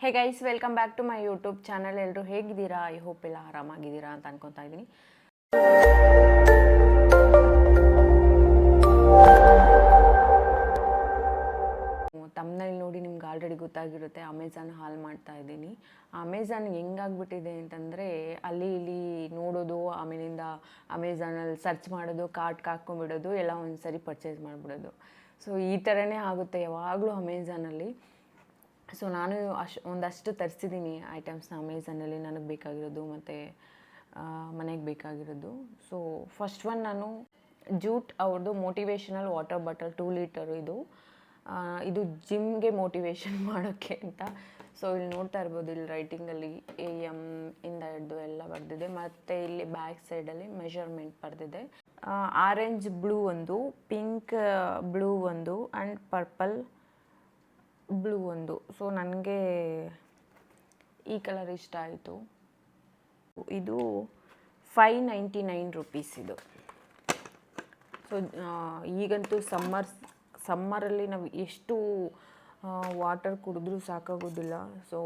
Hey guys, welcome back to my YouTube channel. ಎಲ್ಲರೂ ಹೇಗಿದ್ದೀರಾ? I hope ಎಲ್ಲ ಆರಾಮಾಗಿದ್ದೀರಾ ಅಂತ ಅನ್ಕೊತಾ ಇದ್ದೀನಿ. ತಮ್ಮನೇಲಿ ನೋಡಿ ನಿಮ್ಗೆ ಆಲ್ರೆಡಿ ಗೊತ್ತಾಗಿರುತ್ತೆ, ಅಮೆಝಾನ್ ಹಾಲ್ ಮಾಡ್ತಾ ಇದ್ದೀನಿ. ಅಮೆಝಾನ್ ಹೆಂಗಾಗ್ಬಿಟ್ಟಿದೆ ಅಂತಂದರೆ, ಅಲ್ಲಿ ಇಲ್ಲಿ ನೋಡೋದು, ಆಮೇಲಿಂದ ಅಮೆಝಾನಲ್ಲಿ ಸರ್ಚ್ ಮಾಡೋದು, ಕಾರ್ಟ್ಗೆ ಹಾಕ್ಕೊಂಡ್ಬಿಡೋದು, ಎಲ್ಲ ಒಂದು ಸರಿ ಪರ್ಚೇಸ್ ಮಾಡಿಬಿಡೋದು. ಸೊ ಈ ಥರನೇ ಆಗುತ್ತೆ ಯಾವಾಗಲೂ ಅಮೆಝಾನಲ್ಲಿ. ಸೊ ನಾನು ಒಂದಷ್ಟು ತರಿಸಿದ್ದೀನಿ ಐಟಮ್ಸ್ನ ಅಮೆಝಾನಲ್ಲಿ, ನನಗೆ ಬೇಕಾಗಿರೋದು ಮತ್ತು ಮನೆಗೆ ಬೇಕಾಗಿರೋದು. ಸೊ ಫಸ್ಟ್ ಒನ್ ನಾನು ಜೂಟ್ ಅವ್ರದ್ದು ಮೋಟಿವೇಶನಲ್ ವಾಟರ್ ಬಾಟಲ್ 2 ಲೀಟರು. ಇದು ಜಿಮ್ಗೆ ಮೋಟಿವೇಶನ್ ಮಾಡೋಕ್ಕೆ ಅಂತ. ಸೊ ಇಲ್ಲಿ ನೋಡ್ತಾ ಇರ್ಬೋದು, ಇಲ್ಲಿ ರೈಟಿಂಗಲ್ಲಿ AM ಇಂದ ಹಿಡಿದು ಎಲ್ಲ ಬರೆದಿದೆ. ಮತ್ತು ಇಲ್ಲಿ ಬ್ಯಾಕ್ ಸೈಡಲ್ಲಿ ಮೆಷರ್ಮೆಂಟ್ ಬರೆದಿದೆ. ಆರೆಂಜ್ ಬ್ಲೂ ಒಂದು, ಪಿಂಕ್ ಬ್ಲೂ ಒಂದು ಆ್ಯಂಡ್ ಪರ್ಪಲ್ ಬ್ಲೂ ಒಂದು. ಸೊ ನನಗೆ ಈ ಕಲರ್ ಇಷ್ಟ ಆಯಿತು. ಇದು 599 ರುಪೀಸ್ ಇದು. ಸೊ ಈಗಂತೂ ಸಮ್ಮರಲ್ಲಿ ನಾವು ಎಷ್ಟು ವಾಟರ್ ಕುಡಿದ್ರೂ ಸಾಕಾಗೋದಿಲ್ಲ. ಸೊ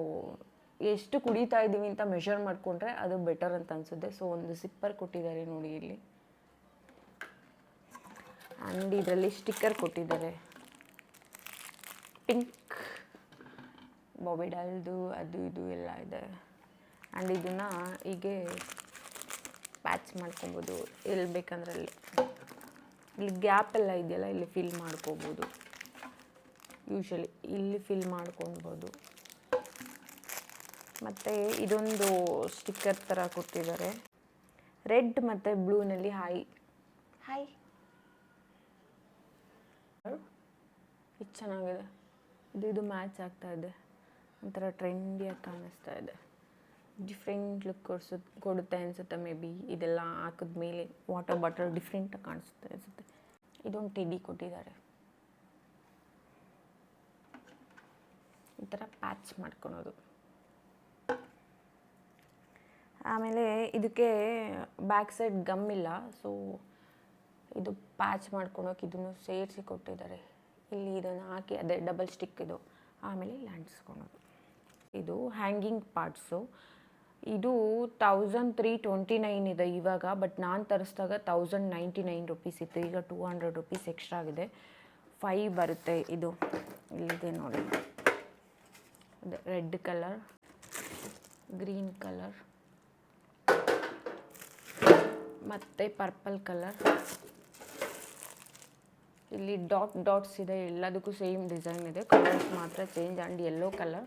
ಎಷ್ಟು ಕುಡಿತಾ ಇದ್ದೀವಿ ಅಂತ ಮೆಷರ್ ಮಾಡಿಕೊಂಡ್ರೆ ಅದು ಬೆಟರ್ ಅಂತ ಅನಿಸುತ್ತೆ. ಸೊ ಒಂದು ಸಿಪ್ಪರ್ ಕೊಟ್ಟಿದ್ದಾರೆ ನೋಡಿ ಇಲ್ಲಿ, ಆ್ಯಂಡ್ ಇದರಲ್ಲಿ ಸ್ಟಿಕ್ಕರ್ ಕೊಟ್ಟಿದ್ದಾರೆ, ಪಿಂಕ್ ಬಾಬಿಡಲ್ದು ಅದು ಇದು ಎಲ್ಲ ಇದೆ. ಆ್ಯಂಡ್ ಇದನ್ನು ಹೀಗೆ ಪ್ಯಾಚ್ ಮಾಡ್ಕೊಬೋದು, ಎಲ್ಲಿ ಬೇಕಂದ್ರೆ ಇಲ್ಲಿ ಗ್ಯಾಪ್ ಎಲ್ಲ ಇದೆಯಲ್ಲ, ಇಲ್ಲಿ ಫಿಲ್ ಮಾಡ್ಕೋಬೋದು. ಯೂಶ್ವಲಿ ಇಲ್ಲಿ ಫಿಲ್ ಮಾಡ್ಕೊಬೋದು. ಮತ್ತು ಇದೊಂದು ಸ್ಟಿಕ್ಕರ್ ಥರ ಕೊಟ್ಟಿದ್ದಾರೆ, ರೆಡ್ ಮತ್ತು ಬ್ಲೂನಲ್ಲಿ ಹಾಯ್ ಇದು ಚೆನ್ನಾಗಿದೆ. ಇದು ಮ್ಯಾಚ್ ಆಗ್ತಾ ಇದೆ, ಒಂಥರ ಟ್ರೆಂಡಿಯಾಗಿ ಕಾಣಿಸ್ತಾ ಇದೆ. ಡಿಫ್ರೆಂಟ್ ಲುಕ್ ಕೊಡುತ್ತೆ ಅನಿಸುತ್ತೆ. ಮೇ ಬಿ ಇದೆಲ್ಲ ಹಾಕಿದ್ಮೇಲೆ ವಾಟರ್ ಬಾಟಲ್ ಡಿಫ್ರೆಂಟಾಗಿ ಕಾಣಿಸುತ್ತೆ ಅನಿಸುತ್ತೆ. ಇದೊಂದು ಟೆಡಿ ಕೊಟ್ಟಿದ್ದಾರೆ, ಈ ಥರ ಪ್ಯಾಚ್ ಮಾಡ್ಕೊಳೋದು. ಆಮೇಲೆ ಇದಕ್ಕೆ ಬ್ಯಾಕ್ ಸೈಡ್ ಗಮ್ ಇಲ್ಲ, ಸೊ ಇದು ಪ್ಯಾಚ್ ಮಾಡ್ಕೊಳೋಕೆ ಇದನ್ನು ಸೇರಿಸಿ ಕೊಟ್ಟಿದ್ದಾರೆ. ಇಲ್ಲಿ ಇದನ್ನು ಹಾಕಿ ಅದೇ ಡಬಲ್ ಸ್ಟಿಕ್ ಇದು, ಆಮೇಲೆ ಇಲ್ಲಿ ಅಂಟಿಸ್ಕೊಳೋದು. ಇದು ಹ್ಯಾಂಗಿಂಗ್ ಪಾರ್ಟ್ಸು. ಇದು 1329 ಇದೆ ಇವಾಗ, ಬಟ್ ನಾನು ತರಿಸಿದಾಗ 1099 ರುಪೀಸ್ ಇತ್ತು. ಈಗ 200 ರುಪೀಸ್ ಎಕ್ಸ್ಟ್ರಾ ಆಗಿದೆ. 5 ಬರುತ್ತೆ. ಇದು ಇಲ್ಲಿದೆ ನೋಡಿ, ಅದೇ ರೆಡ್ ಕಲರ್, ಗ್ರೀನ್ ಕಲರ್ ಮತ್ತು ಪರ್ಪಲ್ ಕಲರ್. ಇಲ್ಲಿ ಡಾಟ್ಸ್ ಇದೆ, ಎಲ್ಲದಕ್ಕೂ ಸೇಮ್ ಡಿಸೈನ್ ಇದೆ, ಕಲರ್ಸ್ ಮಾತ್ರ change. And yellow colour,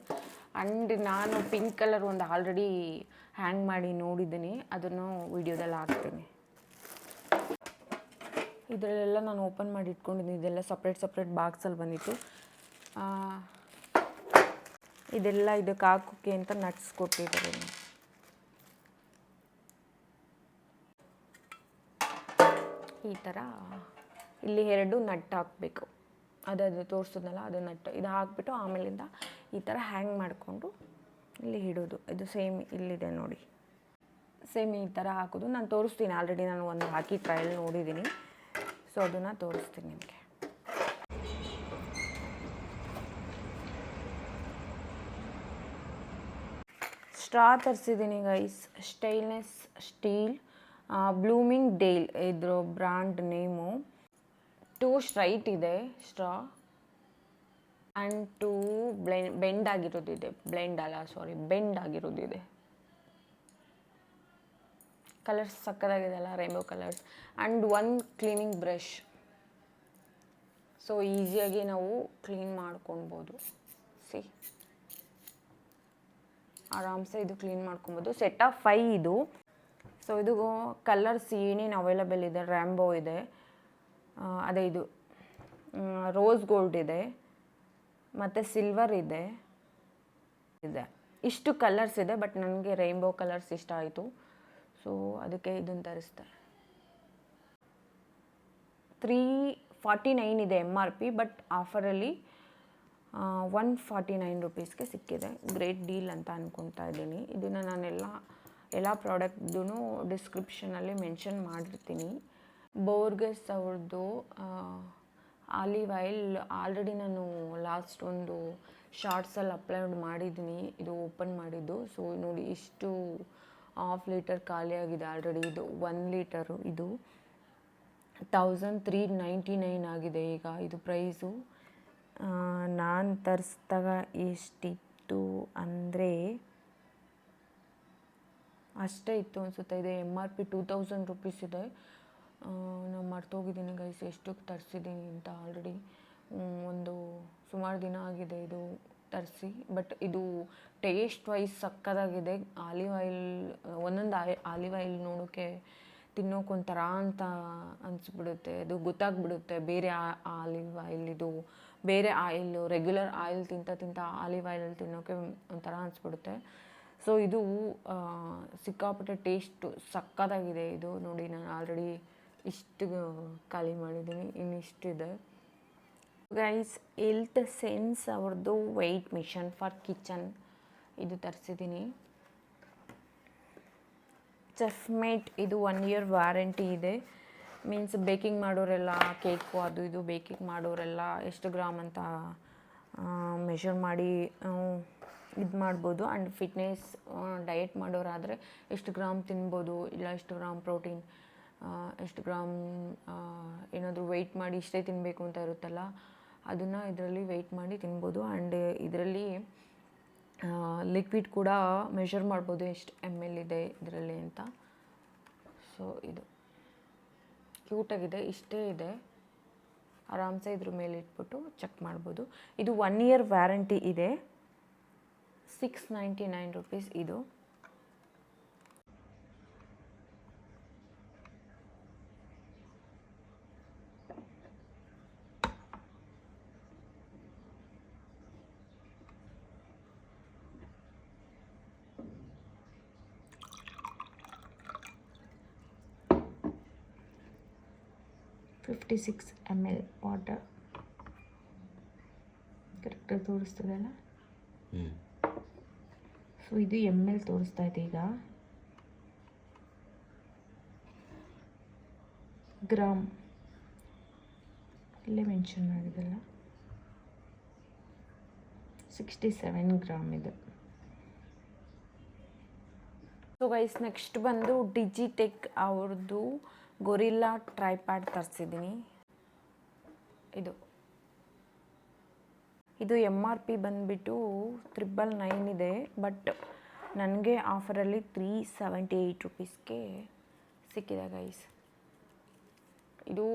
and ನಾನು ಪಿಂಕ್ ಕಲರ್ ಒಂದು ಆಲ್ರೆಡಿ ಹ್ಯಾಂಗ್ ಮಾಡಿ ನೋಡಿದ್ದೀನಿ, ಅದನ್ನು ವಿಡಿಯೋದಲ್ಲಿ ಹಾಕ್ತೀನಿ. ಇದರಲ್ಲೆಲ್ಲ ನಾನು ಓಪನ್ ಮಾಡಿ ಇಟ್ಕೊಂಡಿದ್ದೀನಿ. ಇದೆಲ್ಲ ಸಪ್ರೇಟ್ ಬಾಕ್ಸಲ್ಲಿ ಬಂದಿತ್ತು. ಇದೆಲ್ಲ ಇದಕ್ಕೆ ಹಾಕೋಕ್ಕೆ ಅಂತ ನಟ್ಸ್ ಕೊಟ್ಟಿದ್ದಾರೆ. ಈ ಥರ ಇಲ್ಲಿ 2 ನಟ್ ಹಾಕಬೇಕು, ಅದು ತೋರಿಸೋದಲ್ಲ, ಅದು ನಟ್ಟು. ಇದು ಹಾಕ್ಬಿಟ್ಟು ಆಮೇಲಿಂದ ಈ ಥರ ಹ್ಯಾಂಗ್ ಮಾಡಿಕೊಂಡು ಇಲ್ಲಿ ಇಡೋದು. ಇದು ಸೇಮ್ ಇಲ್ಲಿದೆ ನೋಡಿ, ಸೇಮ್ ಈ ಥರ ಹಾಕೋದು. ನಾನು ತೋರಿಸ್ತೀನಿ, ಆಲ್ರೆಡಿ ನಾನು ಒಂದು ಹಾಕಿ ಟ್ರಯಲ್ ನೋಡಿದ್ದೀನಿ. ಸೊ ಅದನ್ನು ತೋರಿಸ್ತೀನಿ ನಿಮಗೆ. ಸ್ಟ್ರಾ ತರಿಸಿದ್ದೀನಿ guys, stainless steel Bloomingdale ಇದ್ರ ಬ್ರ್ಯಾಂಡ್ ನೇಮು. 2 ಸ್ಟ್ರೈಟ್ ಇದೆ ಸ್ಟ್ರಾ, ಆ್ಯಂಡ್ 2 ಬೆಂಡ್ ಆಗಿರೋದಿದೆ. ಬೆಂಡ್ ಆಗಿರೋದಿದೆ. ಕಲರ್ಸ್ ಸಕ್ಕತ್ತಾಗಿದೆ ಅಲ್ಲ, rainbow colours. And 1 cleaning brush. So ಈಸಿಯಾಗಿ ನಾವು ಕ್ಲೀನ್ ಮಾಡ್ಕೊಳ್ಬೋದು. ಆರಾಮ್ಸೆ ಇದು ಕ್ಲೀನ್ ಮಾಡ್ಕೊಬೋದು. ಸೆಟ್ ಆಫ್ 5 ಇದು. ಸೊ ಇದು ಕಲರ್ಸ್ ಏನೇನು ಅವೈಲಬಲ್ ಇದೆ, ರ್ಯಾಂಬೋ ಇದೆ, ಅದೇ ಇದು ರೋಸ್ ಗೋಲ್ಡ್ ಇದೆ, ಮತ್ತು ಸಿಲ್ವರ್ ಇದೆ. ಇಷ್ಟು ಕಲರ್ಸ್ ಇದೆ, ಬಟ್ ನನಗೆ ರೈನ್ಬೋ ಕಲರ್ಸ್ ಇಷ್ಟ ಆಯಿತು. ಸೊ ಅದಕ್ಕೆ ಇದನ್ನು ತರಿಸ್ದೆ. 349 ಇದೆ MRP, ಬಟ್ ಆಫರಲ್ಲಿ 149 ರುಪೀಸ್ಗೆ ಸಿಕ್ಕಿದೆ. ಗ್ರೇಟ್ ಡೀಲ್ ಅಂತ ಅಂದ್ಕೊತಾ ಇದ್ದೀನಿ. ಇದನ್ನು ನಾನು ಎಲ್ಲ ಪ್ರಾಡಕ್ಟ್ದು ಡಿಸ್ಕ್ರಿಪ್ಷನಲ್ಲಿ ಮೆನ್ಷನ್ ಮಾಡಿರ್ತೀನಿ. ಬೋರ್ಗೆಸ್ ಅವ್ರದ್ದು ಆಲಿವ್ ಆಯಿಲ್ ಆಲ್ರೆಡಿ ನಾನು ಲಾಸ್ಟ್ ಒಂದು ಶಾರ್ಟ್ಸಲ್ಲಿ ಅಪ್ಲೋಡ್ ಮಾಡಿದ್ದೀನಿ. ಇದು ಓಪನ್ ಮಾಡಿದ್ದು. ಸೊ ನೋಡಿ ಇಷ್ಟು ಹಾಫ್ ಲೀಟರ್ ಖಾಲಿಯಾಗಿದೆ ಆಲ್ರೆಡಿ. ಇದು 1 ಲೀಟರು. ಇದು 1399 ಆಗಿದೆ ಈಗ ಇದು ಪ್ರೈಸು. ನಾನು ತರಿಸಿದಾಗ ಎಷ್ಟಿತ್ತು ಅಂದರೆ ಅಷ್ಟೇ ಇತ್ತು ಅನಿಸುತ್ತೆ. ಇದೆ MRP 2000 ರುಪೀಸ್ ಇದೆ. ನಾನು ಮರ್ತೋಗಿದ್ದೀನಿ ಗೈಸ್ ಎಷ್ಟಕ್ಕೆ ತರಿಸಿದ್ದೀನಿ ಅಂತ. ಆಲ್ರೆಡಿ ಒಂದು ಸುಮಾರು ದಿನ ಆಗಿದೆ ಇದು ತರಿಸಿ. ಬಟ್ ಇದು ಟೇಸ್ಟ್ ವೈಸ್ ಸಕ್ಕತ್ತಾಗಿದೆ. ಆಲಿವ್ ಆಯಿಲ್ ಒಂದೊಂದು ಆಲಿವ್ ಆಯಿಲ್ ನೋಡೋಕ್ಕೆ ತಿನ್ನೋಕ್ಕೊಂಥರ ಅಂತ ಅನಿಸ್ಬಿಡುತ್ತೆ. ಅದು ಗೊತ್ತಾಗ್ಬಿಡುತ್ತೆ ಬೇರೆ ಆಲಿವ್ ಆಯಿಲ್ ಇದು ಬೇರೆ ಆಯಿಲು. ರೆಗ್ಯುಲರ್ ಆಯಿಲ್ ತಿಂತ ಆಲಿವ್ ಆಯಿಲಲ್ಲಿ ತಿನ್ನೋಕ್ಕೆ ಒಂಥರ ಅನಿಸ್ಬಿಡುತ್ತೆ. ಸೊ ಇದು ಸಿಕ್ಕಾಪಟ್ಟೆ ಟೇಸ್ಟು ಸಕ್ಕತ್ತಾಗಿದೆ ಇದು. ನೋಡಿ ನಾನು ಆಲ್ರೆಡಿ ಇಷ್ಟು ಖಾಲಿ ಮಾಡಿದ್ದೀನಿ, ಇನ್ನಿಷ್ಟಿದೆ ಗೈಸ್. ಹೆಲ್ತ್ ಸೆನ್ಸ್ ಅವ್ರದ್ದು ವೆಯ್ಟ್ ಮಿಷನ್ ಫಾರ್ ಕಿಚನ್ ಇದು ತರಿಸಿದ್ದೀನಿ. ಚೆಫ್ ಮೇಟ್ ಇದು 1 ಇಯರ್ ವಾರಂಟಿ ಇದೆ. ಮೀನ್ಸ್ ಬೇಕಿಂಗ್ ಮಾಡೋರೆಲ್ಲ ಕೇಕು ಅದು ಇದು ಬೇಕಿಂಗ್ ಮಾಡೋರೆಲ್ಲ ಎಷ್ಟು ಗ್ರಾಮ್ ಅಂತ ಮೆಷರ್ ಮಾಡಿ ಇದು ಮಾಡ್ಬೋದು. ಆ್ಯಂಡ್ ಫಿಟ್ನೆಸ್ ಡಯಟ್ ಮಾಡೋರಾದರೆ ಎಷ್ಟು ಗ್ರಾಮ್ ತಿನ್ಬೋದು, ಇಲ್ಲ ಎಷ್ಟು ಗ್ರಾಮ್ ಪ್ರೋಟೀನ್, ಎಷ್ಟು ಗ್ರಾಮ್ ಏನಾದರೂ ವೆಯ್ಟ್ ಮಾಡಿ ಇಷ್ಟೇ ತಿನ್ನಬೇಕು ಅಂತ ಇರುತ್ತಲ್ಲ, ಅದನ್ನು ಇದರಲ್ಲಿ ವೆಯ್ಟ್ ಮಾಡಿ ತಿನ್ಬೋದು. ಆ್ಯಂಡ್ ಇದರಲ್ಲಿ ಲಿಕ್ವಿಡ್ ಕೂಡ ಮೆಷರ್ ಮಾಡ್ಬೋದು ಎಷ್ಟು ml ಇದೆ ಇದರಲ್ಲಿ ಅಂತ. ಸೊ ಇದು ಕ್ಯೂಟಾಗಿದೆ, ಇಷ್ಟೇ ಇದೆ. ಆರಾಮ್ಸೆ ಇದ್ರ ಮೇಲೆ ಇಟ್ಬಿಟ್ಟು ಚೆಕ್ ಮಾಡ್ಬೋದು. ಇದು 1 ಇಯರ್ ವ್ಯಾರಂಟಿ ಇದೆ. 699 ರುಪೀಸ್ ಇದು. $56 ml ವಾಟರ್ ಕರೆಕ್ಟಾಗಿ ತೋರಿಸ್ತದಲ್ಲ. ಸೊ ಇದು ml ತೋರಿಸ್ತಾ ಇದೆ ಈಗ. ಗ್ರಾಮ್ ಇಲ್ಲೇ ಮೆನ್ಷನ್ ಮಾಡಿದಲ್ಲ, 67 ಗ್ರಾಮ್ ಇದೆ. ಸೊ ಗೈಸ್ ನೆಕ್ಸ್ಟ್ ಬಂದು ಡಿಜಿಟೆಕ್ ಅವ್ರದ್ದು ಗೊರಿಲ್ಲಾ ಟ್ರೈಪ್ಯಾಡ್ ತರಿಸಿದ್ದೀನಿ. ಇದು MRP ಬಂದುಬಿಟ್ಟು 999 ಇದೆ. ಬಟ್ ನನಗೆ ಆಫರಲ್ಲಿ 378 ರುಪೀಸ್ಗೆ ಸಿಕ್ಕಿದೆ ಗೈಸ್. ಇದು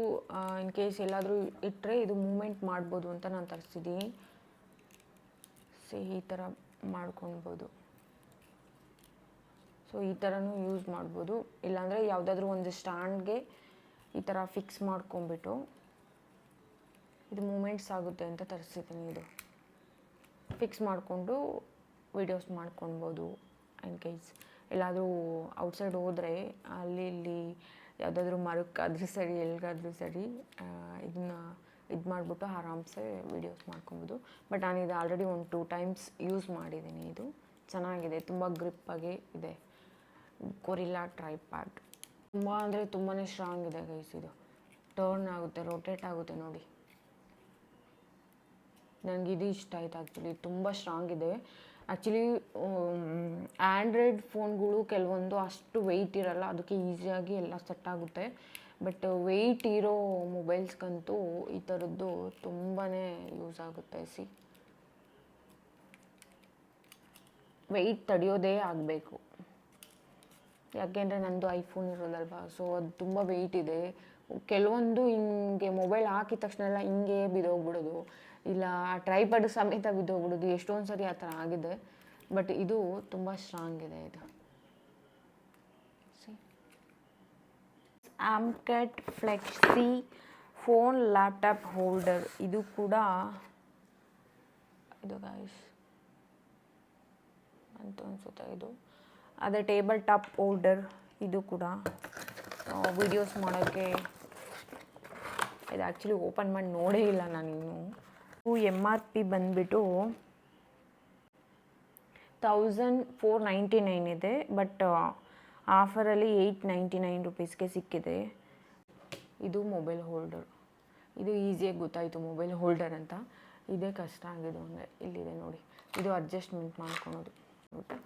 ಇನ್ ಕೇಸ್ ಎಲ್ಲಾದರೂ ಇಟ್ಟರೆ ಇದು ಮೂಮೆಂಟ್ ಮಾಡ್ಬೋದು ಅಂತ ನಾನು ತರಿಸಿದ್ದೀನಿ. ಈ ಥರ ಮಾಡ್ಕೊಳ್ಬೋದು. ಸೊ ಈ ಥರನೂ ಯೂಸ್ ಮಾಡ್ಬೋದು. ಇಲ್ಲಾಂದರೆ ಯಾವುದಾದ್ರೂ ಒಂದು ಸ್ಟ್ಯಾಂಡ್ಗೆ ಈ ಥರ ಫಿಕ್ಸ್ ಮಾಡ್ಕೊಂಬಿಟ್ಟು ಇದು ಮೂಮೆಂಟ್ಸ್ ಆಗುತ್ತೆ ಅಂತ ತರಿಸಿದ್ದೀನಿ. ಇದು ಫಿಕ್ಸ್ ಮಾಡಿಕೊಂಡು ವೀಡಿಯೋಸ್ ಮಾಡ್ಕೊಳ್ಬೋದು. ಇನ್ ಕೇಸ್ ಎಲ್ಲಾದರೂ ಔಟ್ಸೈಡ್ ಹೋದರೆ ಅಲ್ಲಿ ಇಲ್ಲಿ ಯಾವುದಾದ್ರೂ ಮರಕ್ಕಾದ್ರೂ ಸರಿ ಎಲ್ಲಿಗಾದ್ರೂ ಸರಿ ಇದನ್ನು ಇದು ಮಾಡಿಬಿಟ್ಟು ಆರಾಮ್ಸೆ ವೀಡಿಯೋಸ್ ಮಾಡ್ಕೊಬೋದು. ಬಟ್ ನಾನು ಇದು ಆಲ್ರೆಡಿ ಒಂದು 2 ಟೈಮ್ಸ್ ಯೂಸ್ ಮಾಡಿದ್ದೀನಿ. ಇದು ಚೆನ್ನಾಗಿದೆ, ತುಂಬ ಗ್ರಿಪ್ಪಾಗಿ ಇದೆ. ಗೊರಿಲ್ಲಾ ಟ್ರೈಪ್ಯಾಡ್ ತುಂಬ ಅಂದರೆ ತುಂಬಾ ಸ್ಟ್ರಾಂಗ್ ಇದೆ ಗೈಸ್. ಇದು ಟರ್ನ್ ಆಗುತ್ತೆ, ರೊಟೇಟ್ ಆಗುತ್ತೆ ನೋಡಿ. ನನಗೆ ಇದು ಇಷ್ಟ ಆಯ್ತು ಆ್ಯಕ್ಚುಲಿ, ತುಂಬ ಸ್ಟ್ರಾಂಗ್ ಇದೆ. ಆ್ಯಕ್ಚುಲಿ ಆ್ಯಂಡ್ರಾಯ್ಡ್ ಫೋನ್ಗಳು ಕೆಲವೊಂದು ಅಷ್ಟು ವೆಯ್ಟ್ ಇರೋಲ್ಲ, ಅದಕ್ಕೆ ಈಸಿಯಾಗಿ ಎಲ್ಲ ಸೆಟ್ ಆಗುತ್ತೆ. ಬಟ್ ವೆಯ್ಟ್ ಇರೋ ಮೊಬೈಲ್ಸ್ಗಂತೂ ಈ ಥರದ್ದು ತುಂಬಾ ಯೂಸ್ ಆಗುತ್ತೆ. ವೆಯ್ಟ್ ತಡೆಯೋದೇ ಆಗಬೇಕು. ಯಾಕೆಂದರೆ ನಂದು ಐಫೋನ್ ಇರೋದಲ್ವಾ, ಸೊ ಅದು ತುಂಬ ವೆಯ್ಟ್ ಇದೆ. ಕೆಲವೊಂದು ಹಿಂಗೆ ಮೊಬೈಲ್ ಹಾಕಿದ ತಕ್ಷಣ ಎಲ್ಲ ಹಿಂಗೆ ಬಿದ್ದೋಗ್ಬಿಡೋದು, ಇಲ್ಲ ಆ ಟ್ರೈಪ್ಯಾಡ್ ಸಮೇತ ಬಿದ್ದೋಗ್ಬಿಡೋದು. ಎಷ್ಟೊಂದು ಸರಿ ಆ ಥರ ಆಗಿದೆ. ಬಟ್ ಇದು ತುಂಬ ಸ್ಟ್ರಾಂಗ್ ಇದೆ. ಇದು ಆಮ್ಕೆಟ್ ಫ್ಲೆಕ್ಸಿ ಫೋನ್ ಲ್ಯಾಪ್ಟಾಪ್ ಹೋಲ್ಡರ್. ಇದು ಕೂಡ ಇದು ಗೈಸ್ ಅಂತ ಅನಿಸುತ್ತೆ. ಇದು ಅದೇ ಟೇಬಲ್ ಟಾಪ್ ಹೋಲ್ಡರ್. ಇದು ಕೂಡ ವಿಡಿಯೋಸ್ ಮಾಡೋಕ್ಕೆ. ಇದು ಆ್ಯಕ್ಚುಲಿ ಓಪನ್ ಮಾಡಿ ನೋಡೇ ಇಲ್ಲ ನಾನಿನ್ನು. MRP ಬಂದುಬಿಟ್ಟು 1499 ಇದೆ. ಬಟ್ ಆಫರಲ್ಲಿ 899 ರುಪೀಸ್ಗೆ ಸಿಕ್ಕಿದೆ. ಇದು ಮೊಬೈಲ್ ಹೋಲ್ಡರ್. ಇದು ಈಸಿಯಾಗಿ ಗೊತ್ತಾಯಿತು ಮೊಬೈಲ್ ಹೋಲ್ಡರ್ ಅಂತ. ಇದೇ ಕಷ್ಟ ಆಗಿದೆ ಅಂದರೆ ಇಲ್ಲಿದೆ ನೋಡಿ, ಇದು ಅಡ್ಜಸ್ಟ್ಮೆಂಟ್ ಮಾಡ್ಕೊಳೋದು ಓಕೆ.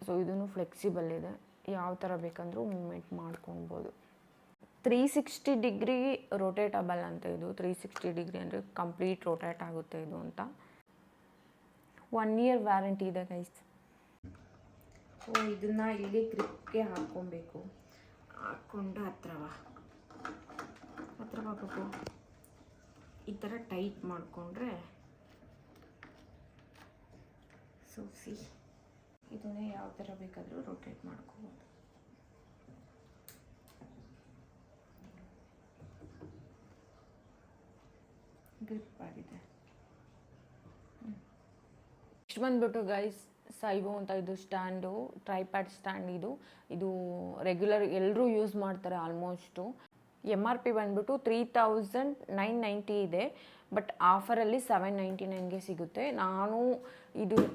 ಸೊ ಇದೂ ಫ್ಲೆಕ್ಸಿಬಲ್ ಇದೆ, ಯಾವ ಥರ ಬೇಕಂದ್ರೂ ಮೂಮೆಂಟ್ ಮಾಡ್ಕೊಳ್ಬೋದು. 360 ಡಿಗ್ರಿ ರೊಟೇಟಬಲ್ ಅಂತ ಇದು. 360 ಡಿಗ್ರಿ ಅಂದರೆ ಕಂಪ್ಲೀಟ್ ರೊಟೇಟ್ ಆಗುತ್ತೆ ಇದು ಅಂತ. 1 ಇಯರ್ ವ್ಯಾರಂಟಿ ಇದೆ ಗೈಸ್. ಸೊ ಇದನ್ನು ಇಲ್ಲಿ ಗ್ರಿಪ್ಗೆ ಹಾಕ್ಕೊಬೇಕು. ಹಾಕ್ಕೊಂಡು ಹತ್ರವಾ ಬಾಬು ಈ ಥರ ಟೈಟ್ ಮಾಡಿಕೊಂಡ್ರೆ ಸಿ ಇದನ್ನೇ ಯಾವ ಥರ ಬೇಕಾದರೂ ರೊಟೇಟ್ ಮಾಡ್ಕೋಬೋದು. ಗ್ರಿಪ್ ಆಗಿದೆ. ಇಷ್ಟು ಬಂದ್ಬಿಟ್ಟು ಗೈಸ್ ಸೈವೋ ಅಂತ ಇದು ಸ್ಟ್ಯಾಂಡು, ಟ್ರೈಪ್ಯಾಡ್ ಸ್ಟ್ಯಾಂಡ್. ಇದು ರೆಗ್ಯುಲರ್ ಎಲ್ಲರೂ ಯೂಸ್ ಮಾಡ್ತಾರೆ ಆಲ್ಮೋಸ್ಟು. MRP ಬಂದ್ಬಿಟ್ಟು 3990 ಇದೆ, ಬಟ್ ಆಫರಲ್ಲಿ 799ಗೆ ಸಿಗುತ್ತೆ. ನಾನು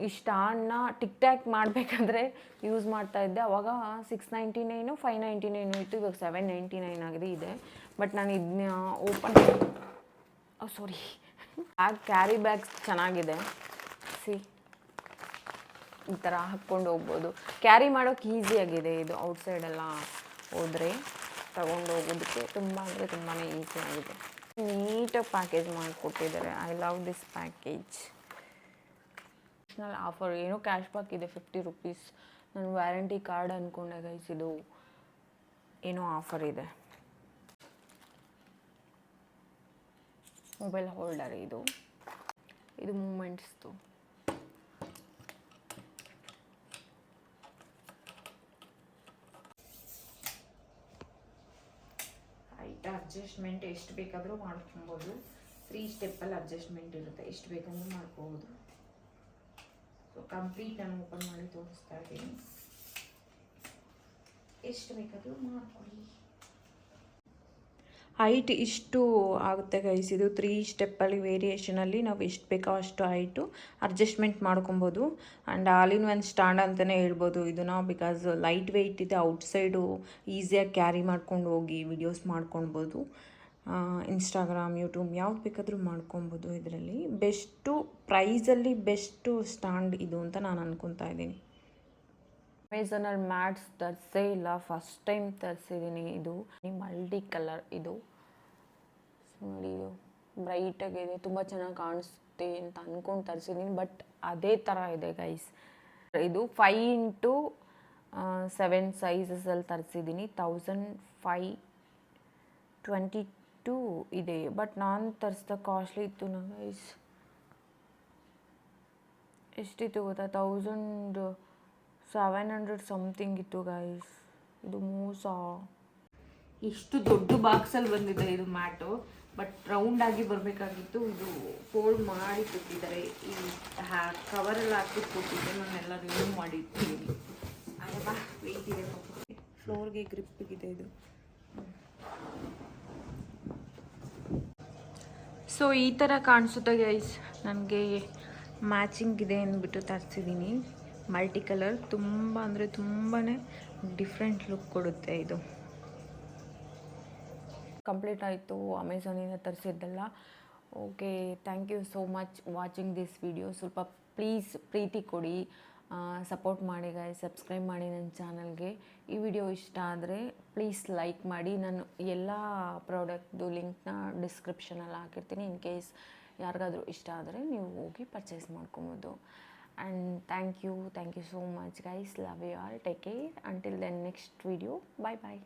ಈ ಸ್ಟ್ಯಾಂಡ್ನ ಟಿಕ್ ಟ್ಯಾಕ್ ಮಾಡಬೇಕಾದ್ರೆ ಯೂಸ್ ಮಾಡ್ತಾ ಇದ್ದೆ. ಅವಾಗ 699 599 ಇತ್ತು, ಇವಾಗ 799 ಆಗಿದೆ ಇದೆ. ಬಟ್ ನಾನು ಇದನ್ನ ಓಪನ್ ಕ್ಯಾರಿ ಬ್ಯಾಗ್ಸ್ ಚೆನ್ನಾಗಿದೆ. ಈ ಥರ ಹಾಕ್ಕೊಂಡು ಹೋಗ್ಬೋದು, ಕ್ಯಾರಿ ಮಾಡೋಕ್ಕೆ ಈಸಿಯಾಗಿದೆ ಇದು. ಔಟ್ಸೈಡೆಲ್ಲ ಹೋದರೆ ತಗೊಂಡು ಹೋಗೋದಕ್ಕೆ ತುಂಬ ಅಂದರೆ ತುಂಬಾ ಈಸಿ ಆಗಿದೆ. ನೀಟಾಗಿ ಪ್ಯಾಕೇಜ್ ಮಾಡಿಕೊಟ್ಟಿದ್ದಾರೆ. I love this package. Offer ಏನೋ ಕ್ಯಾಶ್ ಬ್ಯಾಕ್ ಇದೆ 50 ರೂಪೀಸ್. ನಾನು ವ್ಯಾರಂಟಿ ಕಾರ್ಡ್ ಅಂದ್ಕೊಂಡೆ ಗೈಸ್, ಇದು ಏನೋ ಆಫರ್ ಇದೆ. ಮೊಬೈಲ್ ಹೋಲ್ಡರ್ ಇದು ಮೂಮೆಂಟ್ಸ್ದು. ಅಡ್ಜಸ್ಟ್ಮೆಂಟ್ ಎಷ್ಟು ಬೇಕಾದರೂ ಮಾಡ್ಕೊಬೋದು. 3 ಸ್ಟೆಪ್ಪಲ್ಲಿ ಅಡ್ಜಸ್ಟ್ಮೆಂಟ್ ಇರುತ್ತೆ, ಎಷ್ಟು ಬೇಕಂದ್ರೂ ಮಾಡ್ಕೋಬೋದು. ಸೊ ಕಂಪ್ಲೀಟ್ ನಾನು ಓಪನ್ ಮಾಡಿ ತೋರಿಸ್ತಾ ಇದ್ದೀನಿ, ಎಷ್ಟು ಬೇಕಾದರೂ ಮಾಡ್ಕೊಳ್ಳಿ. ಹೈಟ್ ಇಷ್ಟು ಆಗುತ್ತೆ ಗೈಸ್. ಇದು 3 ಸ್ಟೆಪ್ಪಲ್ಲಿ ವೇರಿಯೇಷನಲ್ಲಿ ನಾವು ಎಷ್ಟು ಬೇಕೋ ಅಷ್ಟು ಹೈಟು ಅಡ್ಜಸ್ಟ್ಮೆಂಟ್ ಮಾಡ್ಕೊಬೋದು. And all in one stand ಅಂತಲೇ ಹೇಳ್ಬೋದು ಇದನ್ನು, ಬಿಕಾಸ್ ಲೈಟ್ ವೆಯ್ಟ್ ಇದೆ. ಔಟ್ಸೈಡು ಈಸಿಯಾಗಿ ಕ್ಯಾರಿ ಮಾಡ್ಕೊಂಡು ಹೋಗಿ ವಿಡಿಯೋಸ್ ಮಾಡ್ಕೊಳ್ಬೋದು. ಇನ್ಸ್ಟಾಗ್ರಾಮ್, ಯೂಟ್ಯೂಬ್ ಯಾವ್ದು ಬೇಕಾದರೂ ಮಾಡ್ಕೊಬೋದು. ಇದರಲ್ಲಿ ಬೆಸ್ಟು ಪ್ರೈಸಲ್ಲಿ ಬೆಸ್ಟು ಸ್ಟ್ಯಾಂಡ್ ಇದು ಅಂತ ನಾನು ಅನ್ಕೊತಾ ಇದ್ದೀನಿ. ಅಮೆಝಾನಲ್ಲಿ ಮ್ಯಾಟ್ಸ್ ತರಿಸೇ ಇಲ್ಲ, ಫಸ್ಟ್ ಟೈಮ್ ತರಿಸಿದ್ದೀನಿ. ಇದು ಮಲ್ಟಿ ಕಲರ್ ಇದು ನೋಡಿ, ಇದು ಬ್ರೈಟಾಗಿದೆ, ತುಂಬ ಚೆನ್ನಾಗಿ ಕಾಣಿಸುತ್ತೆ ಅಂತ ಅಂದ್ಕೊಂಡು ತರಿಸಿದ್ದೀನಿ. ಬಟ್ ಅದೇ ಥರ ಇದೆ ಗೈಸ್. ಇದು 5x7 ಸೈಜಸಲ್ಲಿ ತರಿಸಿದ್ದೀನಿ. 1522 ಇದೆ. ಬಟ್ ನಾನು ತರಿಸಿದ ಕಾಸ್ಟ್ಲಿ ಇತ್ತು ಗೈಸ್. ಎಷ್ಟಿತ್ತು ಗೊತ್ತಾ? 1700 ಸಮಥಿಂಗ್ ಇತ್ತು ಗೈಸ್. ಇದು ಮೋಸ. ಎಷ್ಟು ದೊಡ್ಡ ಬಾಕ್ಸಲ್ಲಿ ಬಂದಿದೆ ಇದು ಮ್ಯಾಟು, ಬಟ್ ರೌಂಡಾಗಿ ಬರಬೇಕಾಗಿತ್ತು. ಇದು ಫೋಲ್ಡ್ ಮಾಡಿ ಕೊಟ್ಟಿದ್ದಾರೆ. ಈ ಕವರಲ್ಲಿ ಹಾಕಿಟ್ಟು ಕೊಟ್ಟಿದ್ದೆ, ನಾನೆಲ್ಲ ರಿಮೂವ್ ಮಾಡಿರ್ತೀನಿ. ಅಯ್ಯಪ್ಪ ವೆಯ್ಟ್ ಇದೆ, ಫ್ಲೋರ್ಗೆ ಗ್ರಿಪ್ಪಿಗಿದೆ ಇದು. ಸೊ ಈ ಥರ ಕಾಣಿಸುತ್ತೆ ಗೈಸ್. ನನಗೆ ಮ್ಯಾಚಿಂಗ್ ಇದೆ ಅಂದ್ಬಿಟ್ಟು ತರಿಸಿದ್ದೀನಿ. ಮಲ್ಟಿ ಕಲರ್, ತುಂಬ ಅಂದರೆ ತುಂಬಾ ಡಿಫ್ರೆಂಟ್ ಲುಕ್ ಕೊಡುತ್ತೆ ಇದು. ಕಂಪ್ಲೀಟ್ ಆಯಿತು ಅಮೆಝಾನಿಂದ ತರಿಸಿದ್ದೆಲ್ಲ. Okay, thank you so much watching this video. ಸ್ವಲ್ಪ ಪ್ಲೀಸ್ ಪ್ರೀತಿ ಕೊಡಿ, ಸಪೋರ್ಟ್ ಮಾಡಿ ಗೈಸ್. ಸಬ್ಸ್ಕ್ರೈಬ್ ಮಾಡಿ ನನ್ನ ಚಾನಲ್ಗೆ. ಈ ವಿಡಿಯೋ ಇಷ್ಟ ಆದರೆ ಪ್ಲೀಸ್ ಲೈಕ್ ಮಾಡಿ. ನಾನು ಎಲ್ಲ ಪ್ರಾಡಕ್ಟ್ದು ಲಿಂಕ್ನ ಡಿಸ್ಕ್ರಿಪ್ಷನಲ್ಲಿ ಹಾಕಿರ್ತೀನಿ. ಇನ್ ಕೇಸ್ ಯಾರಿಗಾದರೂ ಇಷ್ಟ ಆದರೆ ನೀವು ಹೋಗಿ ಪರ್ಚೇಸ್ ಮಾಡ್ಕೊಬೋದು. And thank you so much guys. Love you all. Take care. Until then, next video. Bye bye.